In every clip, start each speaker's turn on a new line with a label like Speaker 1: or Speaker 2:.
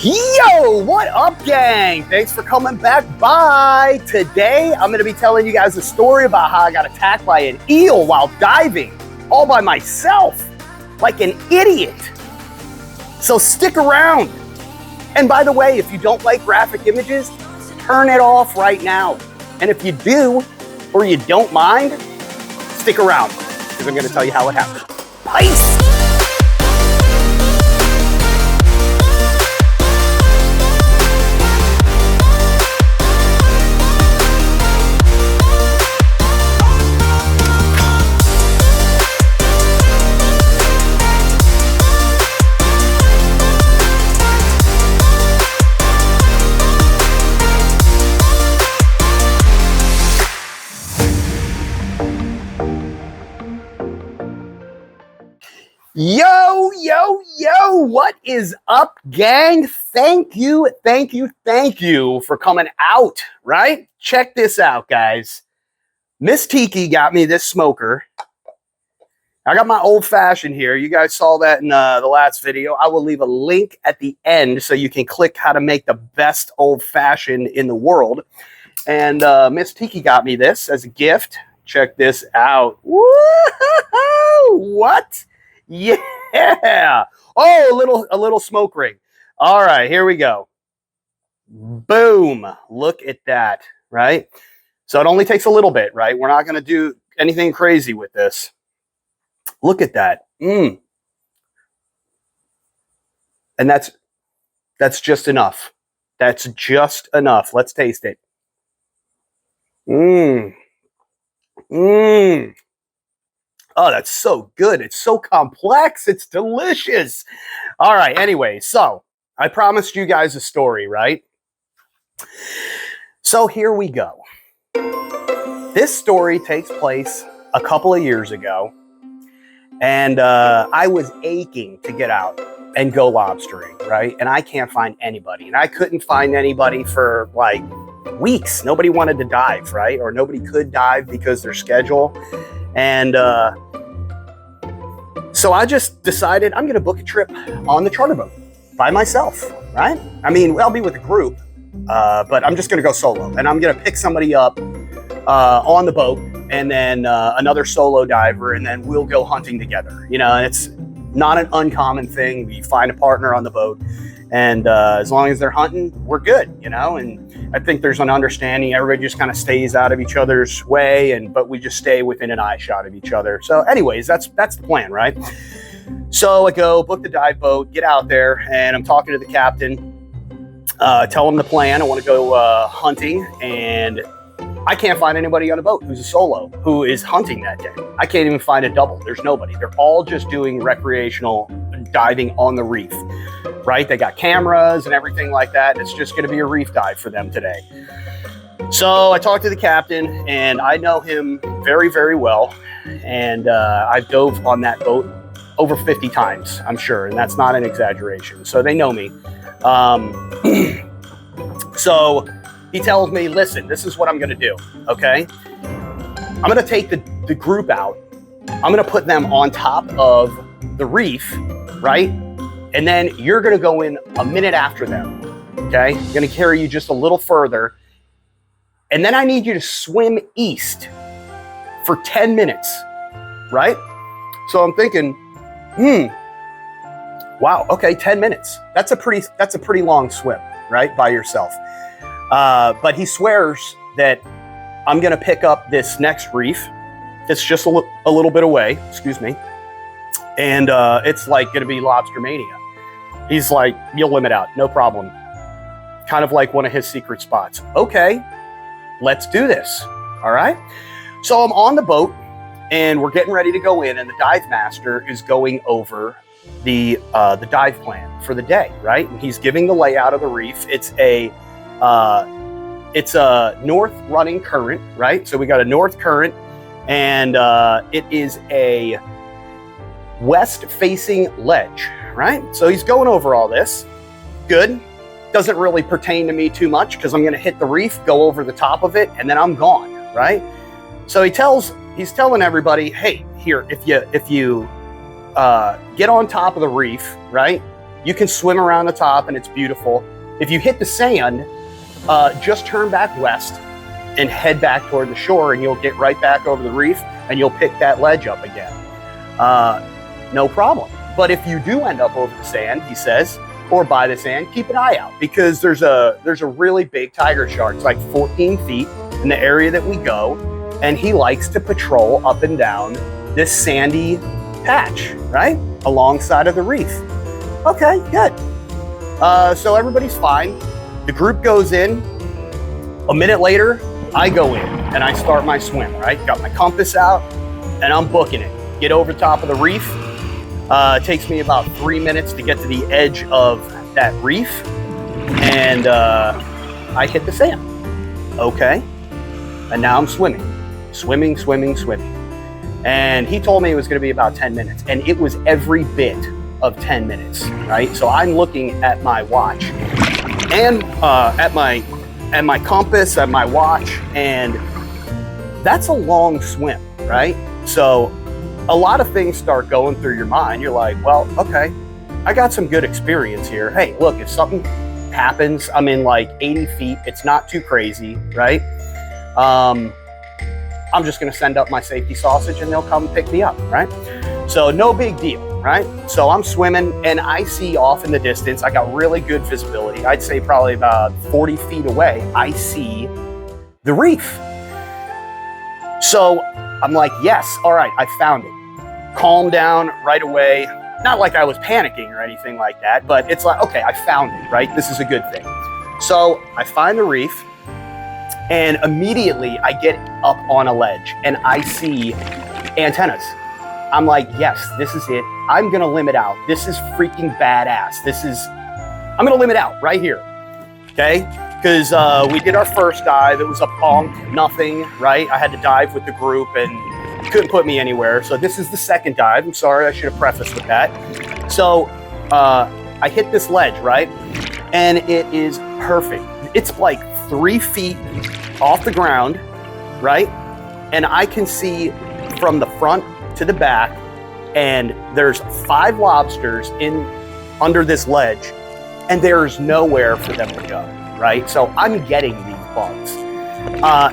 Speaker 1: Yo, what up, gang? Thanks for coming back by. Today, I'm going to be telling you guys a story about how I got attacked by an eel while diving, all by myself, like an idiot. So stick around. And by the way, if you don't like graphic images, turn it off right now. And if you do, or you don't mind, stick around, because I'm going to tell you how it happened. Peace! Yo, what is up, gang? Thank you for coming out, right? Check this out, guys. Miss Tiki got me this smoker. I got my old fashioned here. You guys saw that in the last video. I will leave a link at the end so you can click how to make the best old fashioned in the world. And Miss Tiki got me this as a gift. Check this out. Woo-hoo-hoo! What? Yeah. Oh, a little smoke ring. All right, here we go. Boom. Look at that, right? So it only takes a little bit, right? We're not going to do anything crazy with this. Look at that. And that's just enough. That's just enough. Let's taste it. Oh, that's so good. It's so complex. It's delicious. All right. Anyway, so I promised you guys a story, right? So here we go. This story takes place a couple of years ago, and I was aching to get out and go lobstering, right? And I can't find anybody, and I couldn't find anybody for like weeks. Nobody wanted to dive, right? Or nobody could dive because their schedule. And so I just decided I'm going to book a trip on the charter boat by myself, right? I mean, I'll be with a group, but I'm just going to go solo. And I'm going to pick somebody up on the boat, and then another solo diver, and then we'll go hunting together. You know, it's not an uncommon thing. We find a partner on the boat, and as long as they're hunting, we're good, you know? And I think there's an understanding. Everybody just kind of stays out of each other's way, but we just stay within an eye shot of each other. So anyways, that's the plan, right? So I go book the dive boat, get out there, and I'm talking to the captain, tell him the plan. I want to go hunting, and I can't find anybody on the boat who's a solo, who is hunting that day. I can't even find a double. There's nobody. They're all just doing recreational diving on the reef, right? They got cameras and everything like that. It's just going to be a reef dive for them today. So I talked to the captain, and I know him very, very well. And I've dove on that boat over 50 times, I'm sure. And that's not an exaggeration. So they know me. So he tells me, listen, this is what I'm going to do, okay? I'm going to take the group out. I'm going to put them on top of the reef, right? And then you're going to go in a minute after them, okay? I'm going to carry you just a little further. And then I need you to swim east for 10 minutes, right? So I'm thinking, wow, okay, 10 minutes. That's a pretty long swim, right? By yourself. But he swears that I'm going to pick up this next reef. It's just a little bit away, excuse me. And it's like going to be Lobster Mania. He's like, you'll limit out, no problem. Kind of like one of his secret spots. Okay, let's do this. All right. So I'm on the boat, and we're getting ready to go in, and the dive master is going over the dive plan for the day, right? And he's giving the layout of the reef. It's a north running current, right? So we got a north current, and it is a west facing ledge, right? So he's going over all this. Good. Doesn't really pertain to me too much, because I'm going to hit the reef, go over the top of it, and then I'm gone, right? So he's telling everybody, hey, here, if you get on top of the reef, right? You can swim around the top and it's beautiful. If you hit the sand, just turn back west and head back toward the shore, and you'll get right back over the reef and you'll pick that ledge up again. No problem. But if you do end up over the sand, he says, or by the sand, keep an eye out, because there's a really big tiger shark. It's like 14 feet in the area that we go, and he likes to patrol up and down this sandy patch, right? Alongside of the reef. Okay, good. So everybody's fine. The group goes in. A minute later, I go in and I start my swim, right? Got my compass out and I'm booking it. Get over top of the reef. It takes me about 3 minutes to get to the edge of that reef, and I hit the sand. Okay. And now I'm swimming. And he told me it was going to be about 10 minutes, and it was every bit of 10 minutes, right? So I'm looking at my watch and at my compass, at my watch, and that's a long swim, right? So a lot of things start going through your mind. You're like, well, okay, I got some good experience here. Hey, look, if something happens, I'm in like 80 feet. It's not too crazy, right? I'm just gonna send up my safety sausage and they'll come pick me up, right? So no big deal, right? So I'm swimming and I see off in the distance, I got really good visibility. I'd say probably about 40 feet away, I see the reef. So I'm like, yes, all right, I found it. Calm down right away. Not like I was panicking or anything like that, but it's like, okay, I found it, right? This is a good thing. So I find the reef, and immediately I get up on a ledge and I see antennas. I'm like, yes, this is it. I'm gonna limit out. This is freaking badass. I'm gonna limit out right here, okay? Because we did our first dive. It was a bonk, nothing, right? I had to dive with the group and couldn't put me anywhere. So this is the second dive. I'm sorry, I should have prefaced with that. So I hit this ledge, right? And it is perfect. It's like 3 feet off the ground, right? And I can see from the front to the back, and there's 5 lobsters under this ledge, and there's nowhere for them to go, right? So I'm getting these bugs.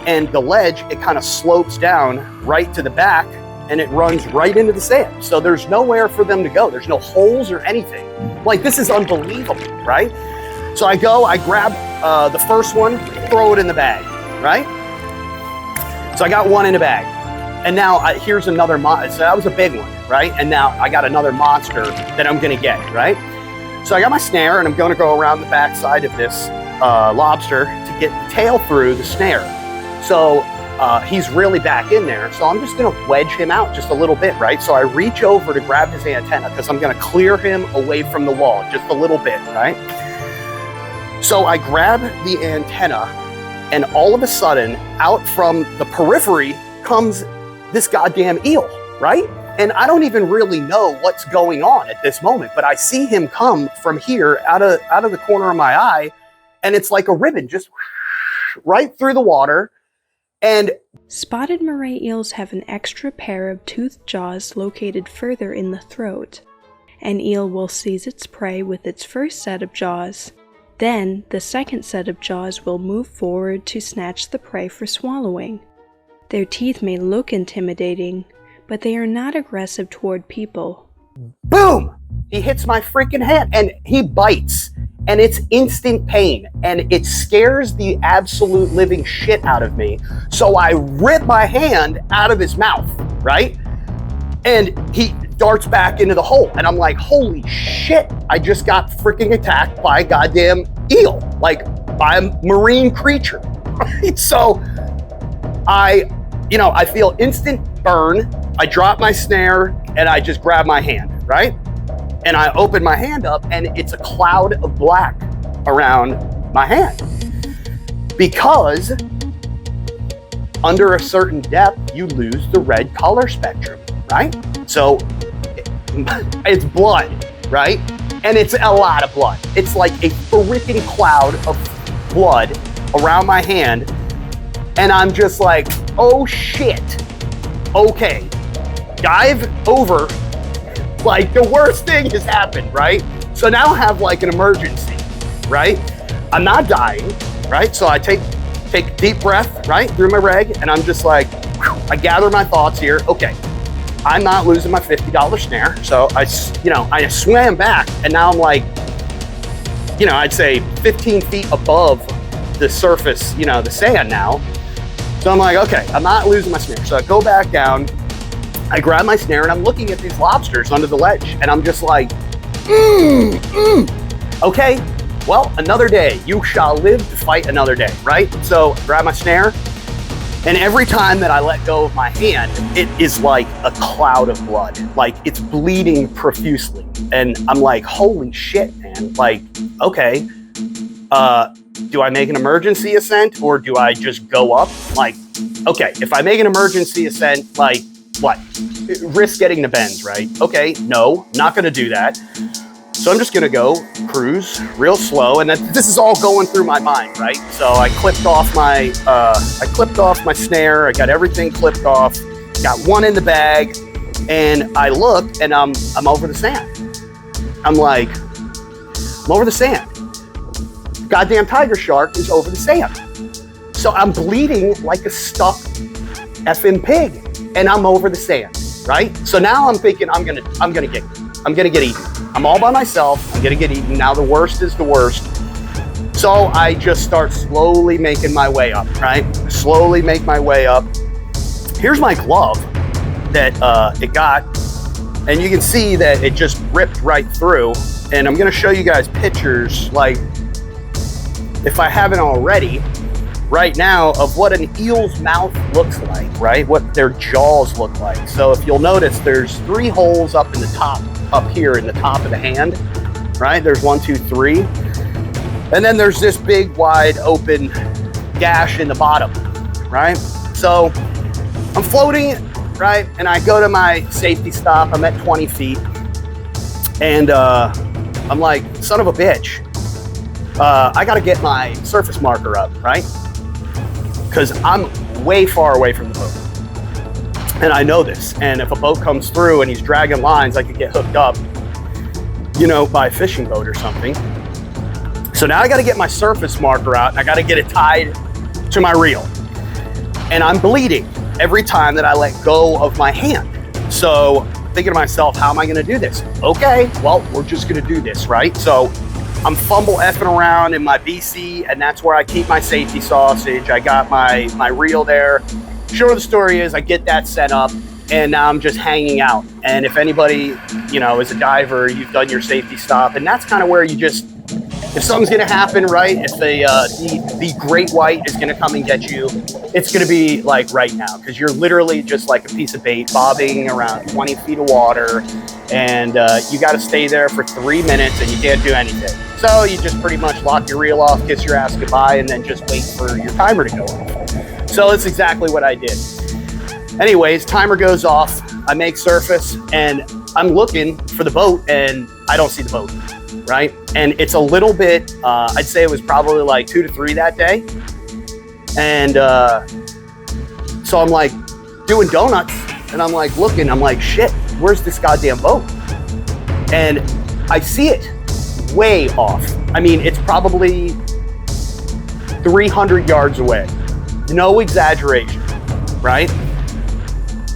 Speaker 1: And the ledge, it kind of slopes down right to the back, and it runs right into the sand. So there's nowhere for them to go. There's no holes or anything. Like, this is unbelievable, right? So I grab the first one, throw it in the bag, right? So I got one in the bag. And now here's another so that was a big one, right? And now I got another monster that I'm gonna get, right? So I got my snare and I'm gonna go around the back side of this lobster to get the tail through the snare. So he's really back in there. So I'm just gonna wedge him out just a little bit, right? So I reach over to grab his antenna because I'm gonna clear him away from the wall just a little bit, right? So I grab the antenna, and all of a sudden, out from the periphery comes this goddamn eel, right? And I don't even really know what's going on at this moment, but I see him come from here out of the corner of my eye, and it's like a ribbon just right through the water. And
Speaker 2: spotted moray eels have an extra pair of toothed jaws located further in the throat. An eel will seize its prey with its first set of jaws. Then, the second set of jaws will move forward to snatch the prey for swallowing. Their teeth may look intimidating, but they are not aggressive toward people.
Speaker 1: Boom! He hits my freaking hand, and he bites, and it's instant pain, and it scares the absolute living shit out of me. So I rip my hand out of his mouth, right? And he darts back into the hole, and I'm like, holy shit, I just got freaking attacked by a goddamn eel, like by a marine creature, right? So I feel instant burn. I drop my snare and I just grab my hand, right? And I open my hand up and it's a cloud of black around my hand, because under a certain depth, you lose the red color spectrum, right? So it's blood, right? And it's a lot of blood. It's like a freaking cloud of blood around my hand. And I'm just like, oh shit. Okay, dive over. Like, the worst thing has happened, right? So now I have like an emergency, right? I'm not dying, right? So I take a deep breath, right, through my reg, and I'm just like, whew, I gather my thoughts here. Okay, I'm not losing my $50 snare. So I swam back, and now I'm like, I'd say 15 feet above the surface, the sand now. So I'm like, okay, I'm not losing my snare. So I go back down, I grab my snare, and I'm looking at these lobsters under the ledge, and I'm just like, okay, well, another day. You shall live to fight another day, right? So I grab my snare, and every time that I let go of my hand, it is like a cloud of blood. Like, it's bleeding profusely. And I'm like, holy shit, man. Like, okay, do I make an emergency ascent, or do I just go up? Like, okay, if I make an emergency ascent, like, what? Risk getting the bends, right? Okay, no, not gonna do that. So I'm just gonna go cruise real slow, and this is all going through my mind, right? So I clipped off my snare. I got everything clipped off. Got one in the bag, and I look, and I'm over the sand. I'm like, I'm over the sand. Goddamn tiger shark is over the sand. So I'm bleeding like a stuck effing pig, and I'm over the sand, right? So now I'm thinking I'm gonna get eaten. I'm all by myself. I'm gonna get eaten. Now the worst is the worst. So I just start slowly making my way up, right? Slowly make my way up. Here's my glove that it got, and you can see that it just ripped right through. And I'm gonna show you guys pictures, like, if I haven't already, right now, of what an eel's mouth looks like, right? What their jaws look like. So if you'll notice, there's 3 holes up in the top, up here in the top of the hand, right? There's 1, 2, 3. And then there's this big wide open gash in the bottom, right? So I'm floating, right? And I go to my safety stop. I'm at 20 feet. And I'm like, son of a bitch. I got to get my surface marker up, right? Because I'm way far away from the boat. And I know this. And if a boat comes through and he's dragging lines, I could get hooked up, by a fishing boat or something. So now I got to get my surface marker out, and I got to get it tied to my reel. And I'm bleeding every time that I let go of my hand. So thinking to myself, how am I going to do this? Okay, well, we're just going to do this, right? So I'm fumble effing around in my BC, and that's where I keep my safety sausage. I got my reel there. Short of the story is I get that set up, and now I'm just hanging out. And if anybody, is a diver, you've done your safety stop, and that's kind of where you just, if something's gonna happen, right? If the great white is gonna come and get you, it's gonna be like right now, because you're literally just like a piece of bait bobbing around 20 feet of water, and you got to stay there for 3 minutes, and you can't do anything. So you just pretty much lock your reel off, kiss your ass goodbye, and then just wait for your timer to go off. So that's exactly what I did. Anyways, timer goes off. I make surface, and I'm looking for the boat, and I don't see the boat. Right? And it's a little bit, I'd say it was probably like 2 to 3 that day. And so I'm like doing donuts, and I'm like looking, I'm like, shit, where's this goddamn boat? And I see it way off. I mean, it's probably 300 yards away. No exaggeration, right?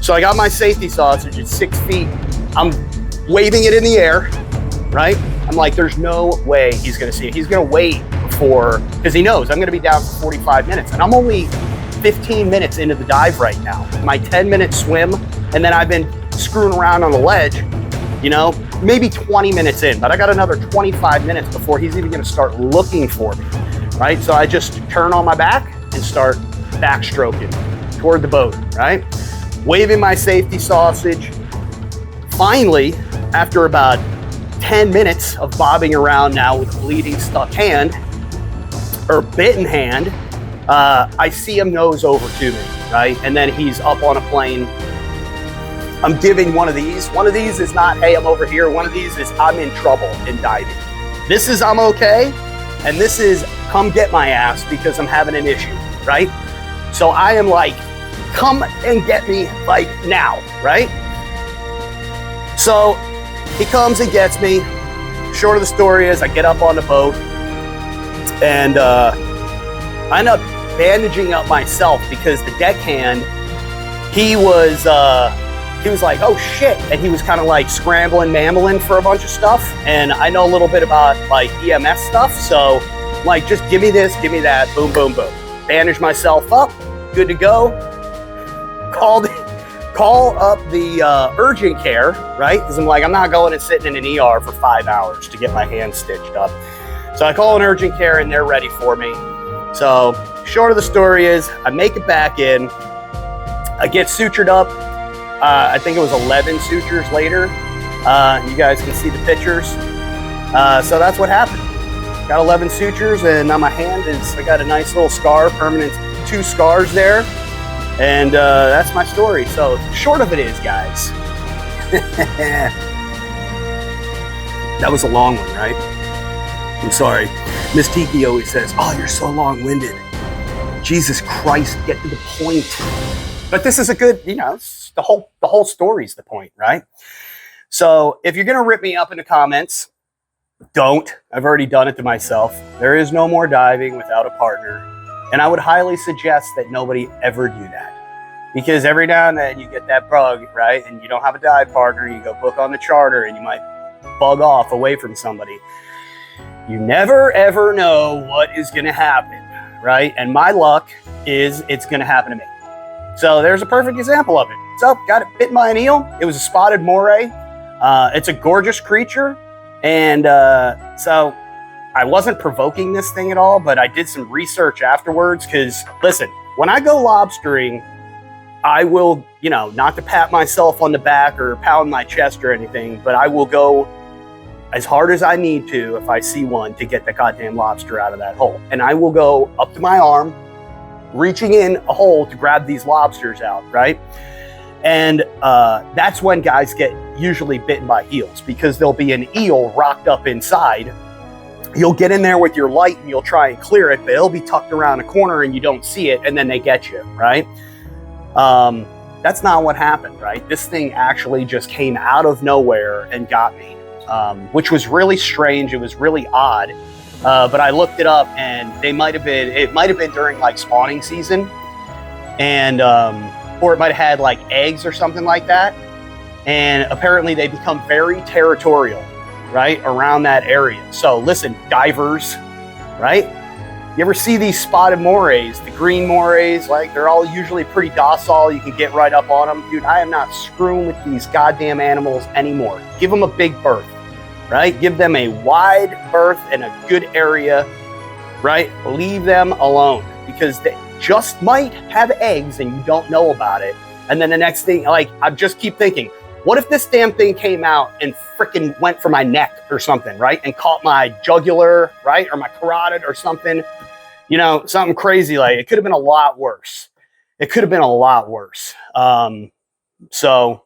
Speaker 1: So I got my safety sausage at 6 feet. I'm waving it in the air, right? I'm like, there's no way he's gonna see it. He's gonna wait because he knows I'm gonna be down for 45 minutes. And I'm only 15 minutes into the dive right now. My 10-minute swim, and then I've been screwing around on the ledge, maybe 20 minutes in, but I got another 25 minutes before he's even gonna start looking for me, right? So I just turn on my back and start backstroking toward the boat, right? Waving my safety sausage. Finally, after about 10 minutes of bobbing around now with a bleeding stuck hand, or bitten hand, I see him nose over to me, right? And then he's up on a plane. I'm giving one of these. One of these is not, hey, I'm over here. One of these is, I'm in trouble in diving. This is, I'm okay. And this is, come get my ass because I'm having an issue, right? So I am like, come and get me like now, right? So he comes and gets me. short of the story is I get up on the boat and I end up bandaging up myself because the deckhand, he was like, oh shit, and he was kind of like scrambling, mammling for a bunch of stuff, and I know a little bit about like EMS stuff, so like, just give me this, give me that, boom, boom, boom. Bandage myself up, good to go. Call up the urgent care, right? Because I'm like, I'm not going and sitting in an ER for 5 hours to get my hand stitched up. So I call an urgent care and they're ready for me. So short of the story is I make it back in, I get sutured up. I think it was 11 sutures later. You guys can see the pictures. So that's what happened. Got 11 sutures and on my hand I got a nice little scar, permanent 2 scars there. And that's my story. So short of it is, guys. That was a long one, right? I'm sorry. Miss Tiki always says, oh, you're so long-winded. Jesus Christ, get to the point. But this is a good, you know, the whole story's the point, right? So if you're going to rip me up in the comments, don't. I've already done it to myself. There is no more diving without a partner. And I would highly suggest that nobody ever do that. Because every now and then you get that bug, right? And you don't have a dive partner, you go book on the charter and you might bug off away from somebody. You never ever know what is gonna happen, right? And my luck is it's gonna happen to me. So there's a perfect example of it. So got it bitten by an eel. It was a spotted moray. It's a gorgeous creature. And so I wasn't provoking this thing at all, but I did some research afterwards because, listen, when I go lobstering, I will, you know, not to pat myself on the back or pound my chest or anything, but I will go as hard as I need to if I see one to get the goddamn lobster out of that hole. And I will go up to my arm, reaching in a hole to grab these lobsters out, right? And that's when guys get usually bitten by eels because there'll be an eel rocked up inside. You'll get in there with your light and you'll try and clear it, but it'll be tucked around a corner and you don't see it, and then they get you, right? That's not what happened, right? This thing actually just came out of nowhere and got me, which was really strange. It was really odd, but I looked it up and it might have been during like spawning season, and or it might have had like eggs or something like that. And apparently they become very territorial, right, around that area. So listen, divers, right? You ever see these spotted morays, the green morays? Like, they're all usually pretty docile. You can get right up on them. Dude, I am not screwing with these goddamn animals anymore. Give them a big berth, right? Give them a wide berth and a good area, right? Leave them alone because they just might have eggs and you don't know about it. And then the next thing, like, I just keep thinking, what if this damn thing came out and freaking went for my neck or something, right? And caught my jugular, right? Or my carotid or something, you know, something crazy. Like, it could have been a lot worse. It could have been a lot worse. So,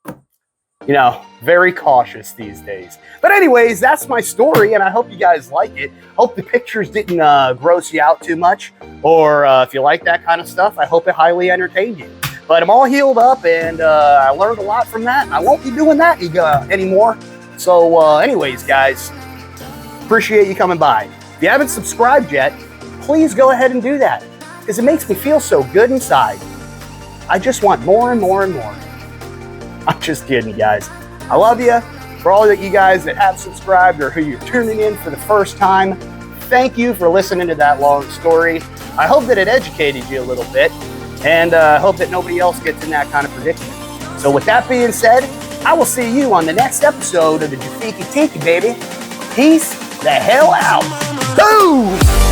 Speaker 1: you know, very cautious these days. But anyways, that's my story, and I hope you guys like it. Hope the pictures didn't gross you out too much. Or if you like that kind of stuff, I hope it highly entertained you. But I'm all healed up, and I learned a lot from that. I won't be doing that anymore. So anyways, guys, appreciate you coming by. If you haven't subscribed yet, please go ahead and do that, because it makes me feel so good inside. I just want more and more and more. I'm just kidding, guys. I love you. For all of you guys that have subscribed or who you're tuning in for the first time, thank you for listening to that long story. I hope that it educated you a little bit. And I hope that nobody else gets in that kind of predicament. So with that being said, I will see you on the next episode of the Jafiki Tiki, baby. Peace the hell out. Boom!